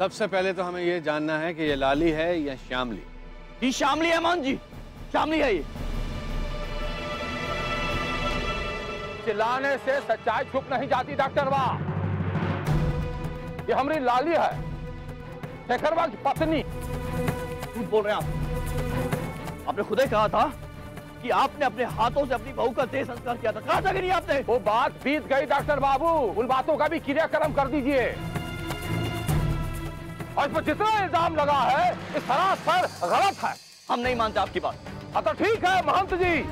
सबसे पहले तो हमें ये जानना है कि ये लाली है या श्यामली। ये श्यामली है मान जी, श्यामली है ये। चिल्लाने से सच्चाई छुप नहीं जाती डॉक्टर वाह। ये हमारी लाली है, शेखरवा की पत्नी। झूठ बोल रहे हैं आप। आपने खुद ही कहा था कि आपने अपने हाथों से अपनी बहू का देह संस्कार किया था। कहा था कि नहीं आपने? वो बात बीत गई डॉक्टर बाबू, उन बातों का भी क्रियाक्रम कर दीजिए। और इस पर जितना इल्जाम लगा है ये सरासर गलत है। हम नहीं मानते आपकी बात। हाँ तो ठीक है महंत जी,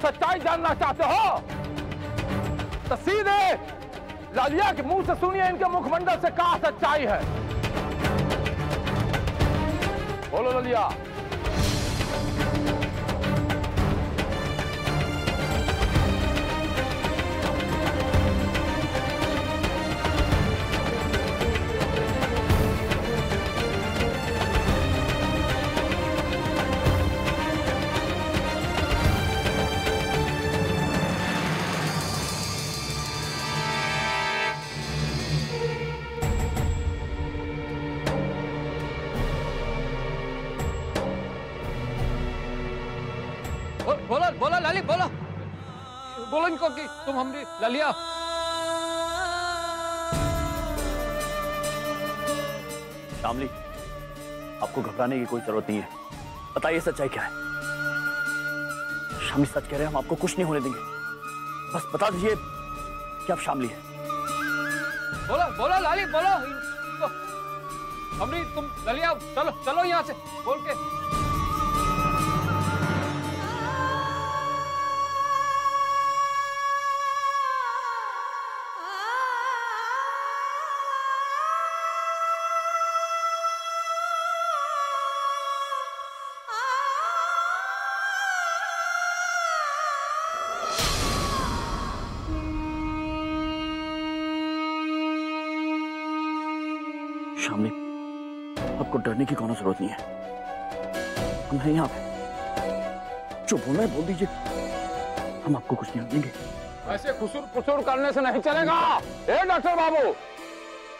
सच्चाई जानना चाहते हो तो सीधे लालिया के मुंह से सुनिए, इनके मुखमंडल से क्या सच्चाई है। बोलो लालिया। बोलो बोलो लाली बोलो, बोलो इनको कि तुम हमारी लालिया। श्यामली, आपको घबराने की कोई जरूरत नहीं है। बताइए सच्चाई क्या है। श्यामली सच कह रहे हैं, हम आपको कुछ नहीं होने देंगे। बस बता दीजिए कि आप श्यामली हैं। बोलो बोलो लाली बोलो इनको, हमारी तुम लालिया। चलो चलो यहाँ से बोल के। श्यामली, आपको डरने की कोई जरूरत नहीं है। हम हैं यहाँ पे। जो बोलना है बोल दीजिए, हम आपको कुछ नहीं देंगे। ऐसे खुसुर पुसुर करने से नहीं चलेगा। ए डॉक्टर बाबू,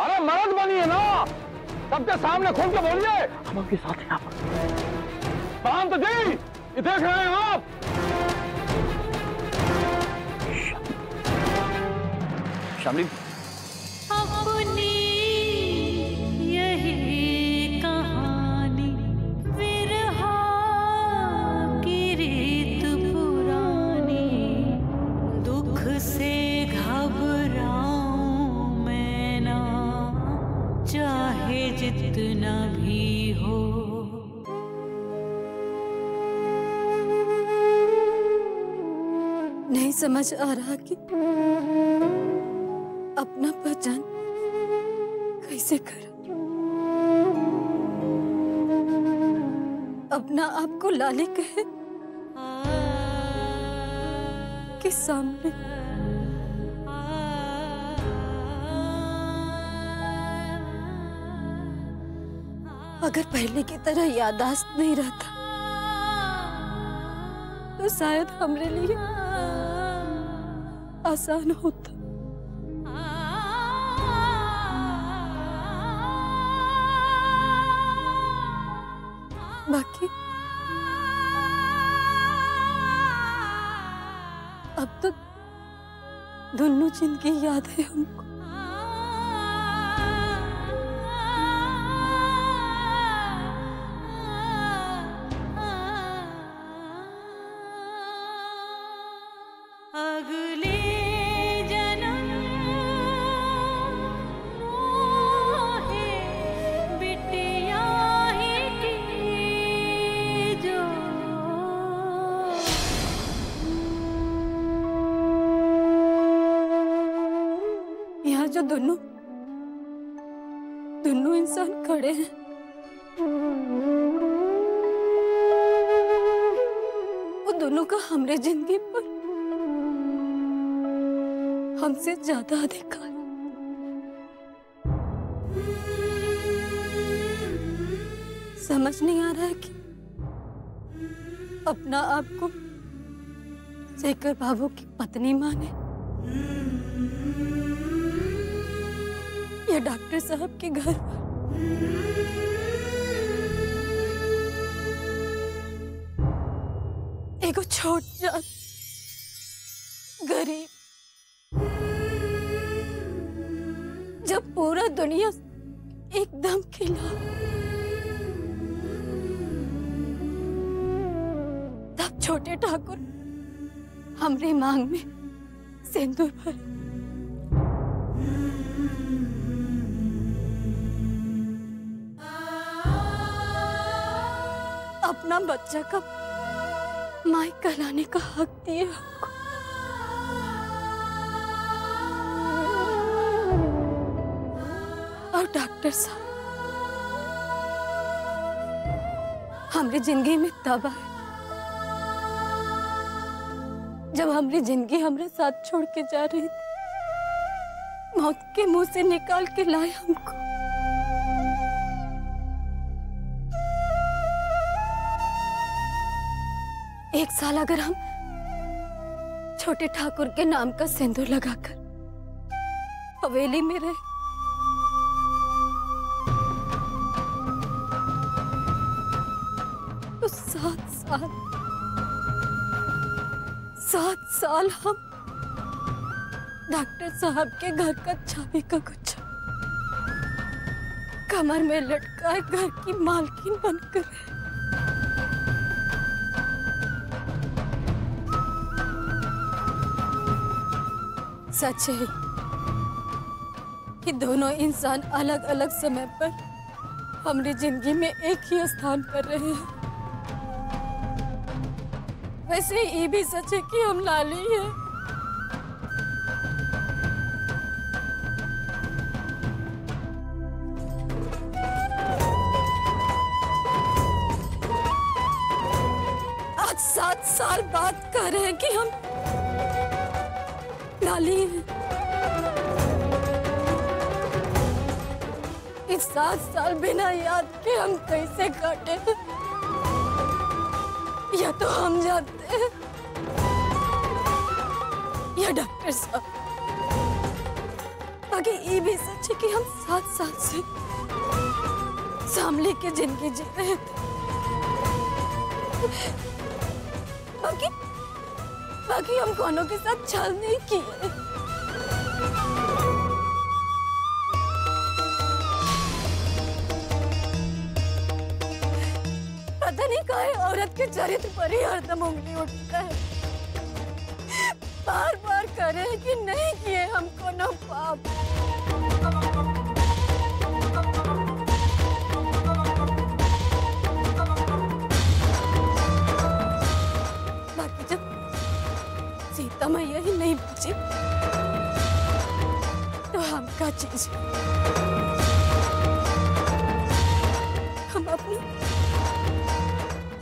अरे मर्द बनिए ना, सबके सामने खुल के बोलिए। हम आपके साथ हैं यहाँ पर। शांत जी, ये देख रहे हैं आप। श्यामली, जितना भी हो नहीं समझ आ रहा कि अपना पहचान कैसे करूं। अपना आप को लाली कहे कि सामने अगर पहले की तरह याददाश्त नहीं रहता तो शायद हमारे लिए आसान होता। बाकी अब तो दोनों जिंदगी याद है हमको। जो दोनों इंसान खड़े हैं, वो दोनों का हमरे जिंदगी पर हमसे ज्यादा अधिकार। समझ नहीं आ रहा है कि अपना आप को शेखर बाबू की पत्नी माने या या डॉक्टर साहब के घर पर। एगो छोट जात गरीब, जब पूरा दुनिया एकदम खिला, तब छोटे ठाकुर हमरे मांग में सिंदूर भरे। अपना बच्चा का माई कहलाने का हक दिए हमको। और डॉक्टर साहब हमारी जिंदगी में तब आए जब हमारी जिंदगी हमारे साथ छोड़ के जा रही थी। मौत के मुंह से निकाल के लाए हमको। एक साल अगर हम छोटे ठाकुर के नाम का सिंदूर लगाकर हवेली में रहे, तो 7 साल हम डॉक्टर साहब के घर का चाबी का गुच्छा कमर में लटकाए घर की मालकिन बनकर रहे। सच है कि दोनों इंसान अलग अलग समय पर हमारी जिंदगी में एक ही स्थान पर रहे हैं। वैसे ये भी सच है कि हम लाली हैं। आज 7 साल बाद कह रहे हैं कि हम लाली हैं। इस 7 साल बिना याद के हम कैसे काटे, या तो हम जानते हैं या डॉक्टर साहब। बाकी ये भी सच है कि हम 7 साल से सामले के जिंदगी जी रहे थे। बाकी हम कौनों के साथ छल नहीं किए। पता नहीं काहे औरत के चरित्र पर ही हरदम उंगली उठता है। बार बार करे कि नहीं किए हम कोनो पाप। मैया ही नहीं बची तो हम क्या चीज, हम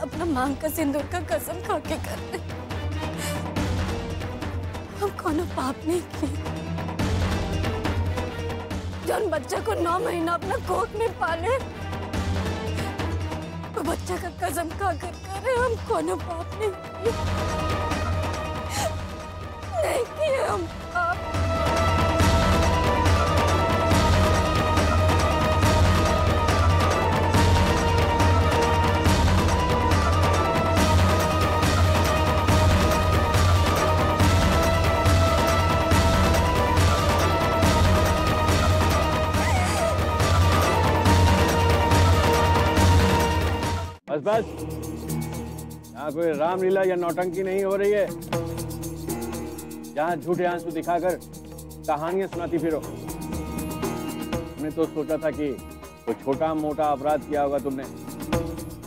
अपना मांग का सिंदूर का कसम खा के करते। हम कोनो पाप नहीं किए। जब बच्चा को 9 महीना अपना कोख में पाले, तो बच्चा का कसम खा कर करे। हम कोनो पाप नहीं किए। नहीं किए हम पाप। बस यहाँ कोई रामलीला या नौटंकी नहीं हो रही है, जहाँ झूठे आंसू दिखाकर कहानियां सुनाती फिरो। हमने तो सोचा था कि कोई छोटा मोटा अपराध किया होगा तुमने,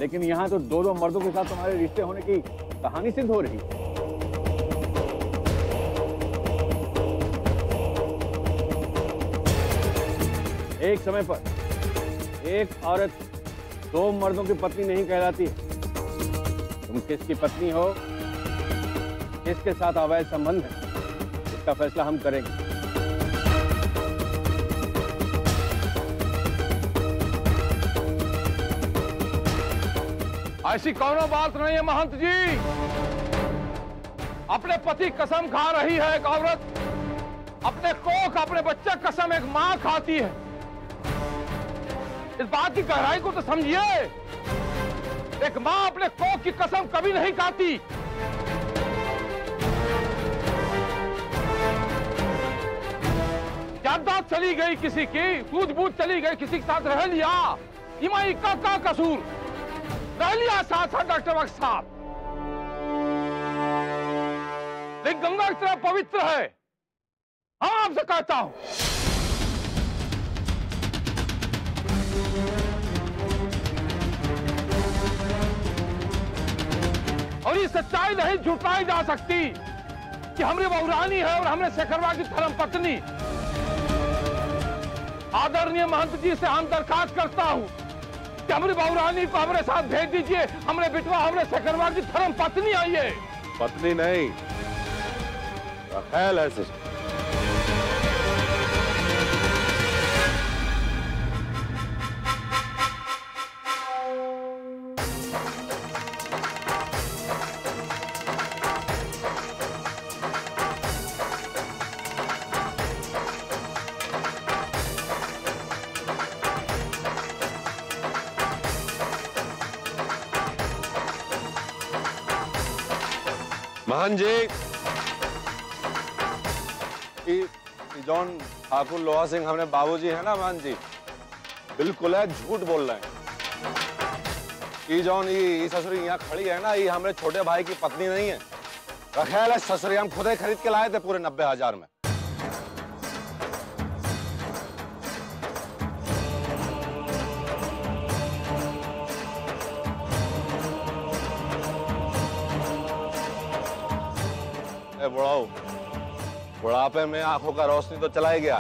लेकिन यहाँ तो 2 मर्दों के साथ तुम्हारे रिश्ते होने की कहानी सिद्ध हो रही। एक समय पर एक औरत 2 मर्दों की पत्नी नहीं कहलाती। तुम किसकी पत्नी हो, किसके साथ अवैध संबंध है, इसका फैसला हम करेंगे। ऐसी कौनो बात नहीं है महंत जी। अपने पति कसम खा रही है एक औरत, अपने कोख अपने बच्चे कसम एक माँ खाती है। इस बात की गहराई को तो समझिए। एक मां अपने कोख की कसम कभी नहीं खाती। याददाश्त चली गई किसी की, सूझबूझ चली गई किसी के साथ रह लिया, इमाई का कसूर, रह लिया साथ साथ डॉक्टर वक्त साहब। लेकिन गंगा की तरह पवित्र है। हाँ, आपसे कहता हूं, और ये सच्चाई नहीं झुटलाई जा सकती कि हमरे बहुरानी है और हमरे शेखरवा की धर्म पत्नी। आदरणीय महंत जी से हम दरखास्त करता हूं कि हमारी बहुरानी को हमारे साथ भेज दीजिए। हमरे बिटवा हमरे शेखरवा की धर्म पत्नी आई है। पत्नी नहीं, रखेल है सिस्टर। महन जी, जॉन ठाकुर लोहा सिंह हमने बाबूजी है ना महन जी, बिल्कुल है, झूठ बोल रहे हैं। जॉन ये ससुरी यहाँ खड़ी है ना, ये हमारे छोटे भाई की पत्नी नहीं है। रखेल है ससुरी, हम खुद ही खरीद के लाए थे पूरे 90,000 में। बुढ़ापे में आंखों का रोशनी तो चला ही गया।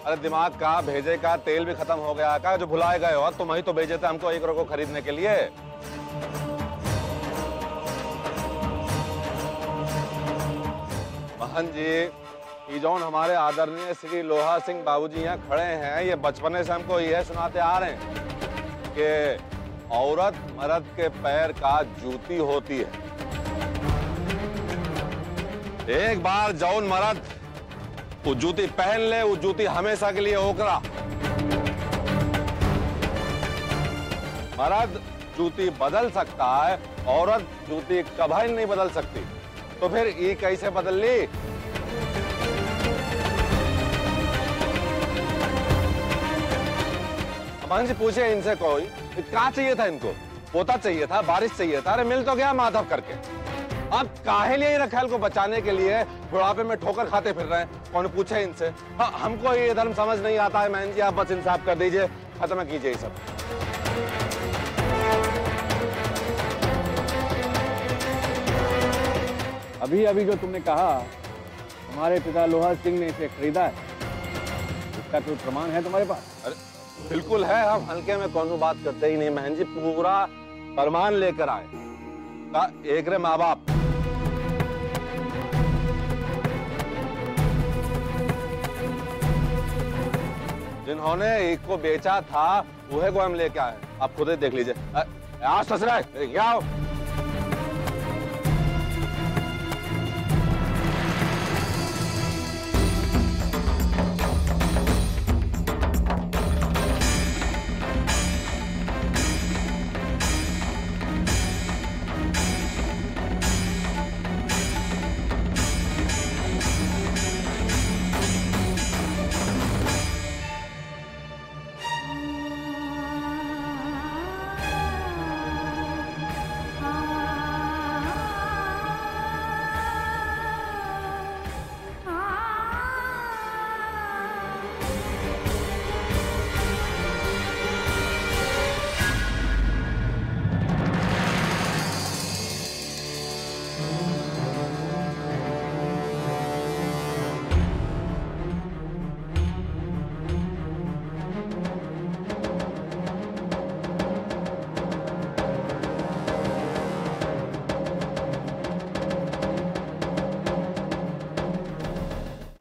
अरे दिमाग का भेजे का तेल भी खत्म हो गया का, जो भुलाए गए हो तुम ही तो भेजे थे हमको 1 को खरीदने के लिए। महन जी, ये जौन हमारे आदरणीय श्री लोहा सिंह बाबूजी यहाँ खड़े हैं, ये बचपने से हमको यह सुनाते आ रहे हैं कि औरत मर्द के पैर का जूती होती है। एक बार जौन मर्द वो जूती पहन ले, वो जूती हमेशा के लिए ओकरा। मर्द जूती बदल सकता है, औरत जूती कभी नहीं बदल सकती। तो फिर ये कैसे बदल ली? अमान जी पूछे इनसे, कोई क्या चाहिए था इनको? पोता चाहिए था, बारिश चाहिए था। अरे मिल तो गया माधव करके। अब काहे लिए रखेल को बचाने के लिए बुढ़ापे में ठोकर खाते फिर रहे हैं? कौन पूछे इनसे? हाँ, हमको ये धर्म समझ नहीं आता है महन जी, आप बस इंसाफ कर दीजिए, खत्म कीजिए ये सब। अभी अभी जो तुमने कहा हमारे पिता लोहा सिंह ने इसे खरीदा है, इसका कोई प्रमाण है तुम्हारे पास? अरे बिल्कुल है, हम हल्के में कौन बात करते ही नहीं महन जी, पूरा प्रमाण लेकर आए। एक रे माँ बाप, जिन्होंने एक को बेचा था वह को हम लेके आए। आप खुद ही देख लीजिए। आज ससुरा क्या हो?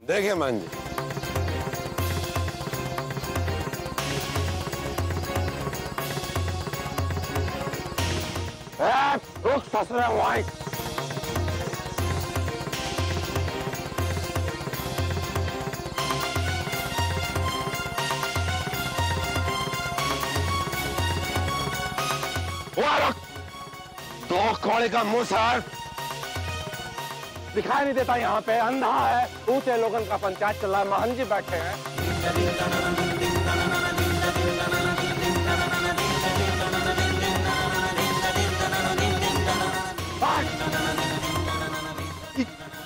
देखिए मान जी, रुक ससुरे वाई। दो कौड़े का मुंह सर, दिखाई नहीं देता यहाँ पे, अंधा है। ऊंचे लोगन का पंचायत चल रहा है, महंत जी बैठे हैं।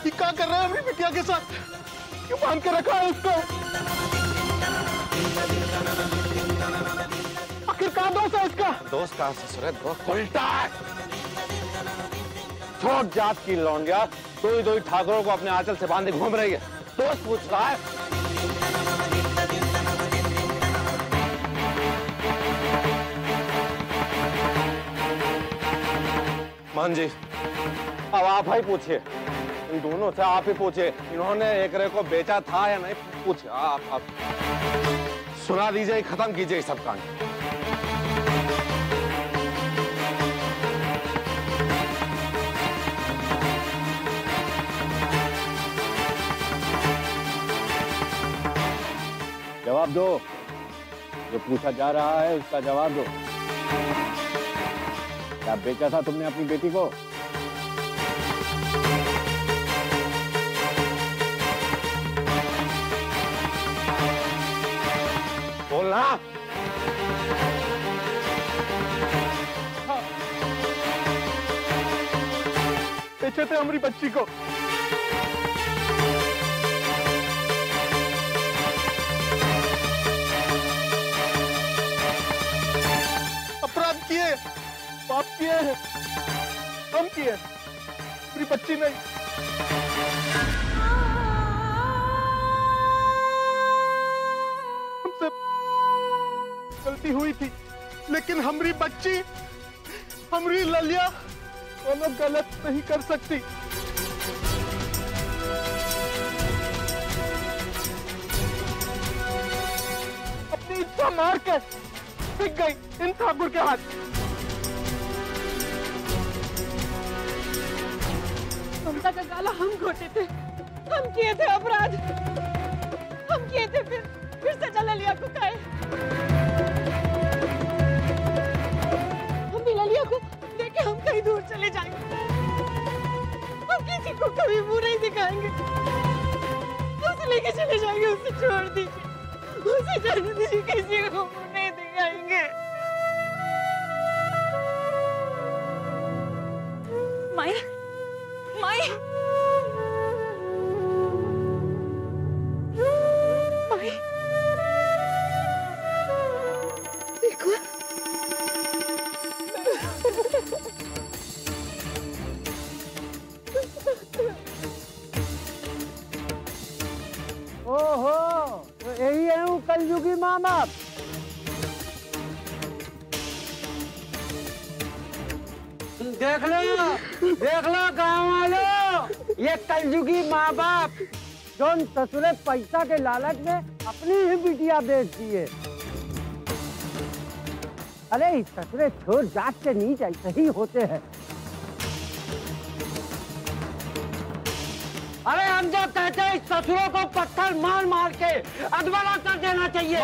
ये क्या कर रहे हैं अपनी बिटिया के साथ? क्यों बांध के रखा है उसको? आखिर कहाँ दोस्त है इसका? दोस्त का ससुर है, दोस्त उल्टा है। छोट जात की लौंडिया दो ठाकुरों को अपने आंचल से बांधे घूम रही है, दोस्त पूछ रहा है। मान जी, अब आप ही पूछिए, इन दोनों से आप ही पूछिए, इन्होंने एकरे को बेचा था या नहीं, पूछिए आप सुना दीजिए, खत्म कीजिए सब कांड। जवाब दो, जो पूछा जा रहा है उसका जवाब दो। क्या बेचा था तुमने अपनी बेटी को? बोलना। बेचे थे हमारी बच्ची को। अपराध किए, पाप किए, हम किए, मेरी बच्ची नहीं। हमसे गलती हुई थी, लेकिन हमारी बच्ची, हमारी ललिया दोनों गलत नहीं कर सकती। अपनी इच्छा मार के बिक गई इन ठाकुर के हाथ। ममता का गाला हम घोटे थे, हम किए थे अपराध, हम किए थे, फिर सजा ललिया को खाए। हम भी ललिया को लेके हम कहीं दूर चले जाएंगे, हम किसी को कभी मुंह नहीं दिखाएंगे, उसे लेके चले जाएंगे, उसे छोड़ दीजिए, उसे जाने दीजिए, किसी को मुंह नहीं दिखाएंगे। माई, माई, माई, देखो, ओहो, तो यही है वो कलयुगी माँ बाप। देख लो गाँव वालों, ये कलयुगी माँ बाप जो ससुरे पैसा के लालच में अपनी ही बिटिया बेच दिए। अरे इस ससुरे छोर जात के नीच ऐसे ही होते हैं। अरे हम जो कहते हैं इस ससुरों को पत्थर मार मार के अधवारा कर देना चाहिए।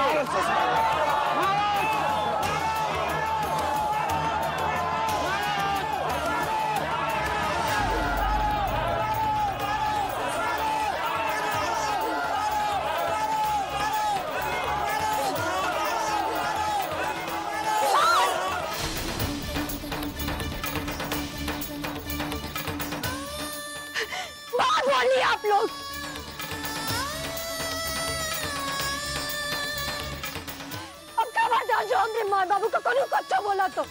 आप लोग अब क्या बात है, जो हमने माँ बाबू का कोई अच्छा बोला तो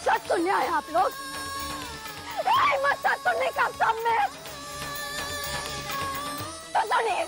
सच सुन आए आप लोग। मत सच सुनने का सब में तो सुनिए।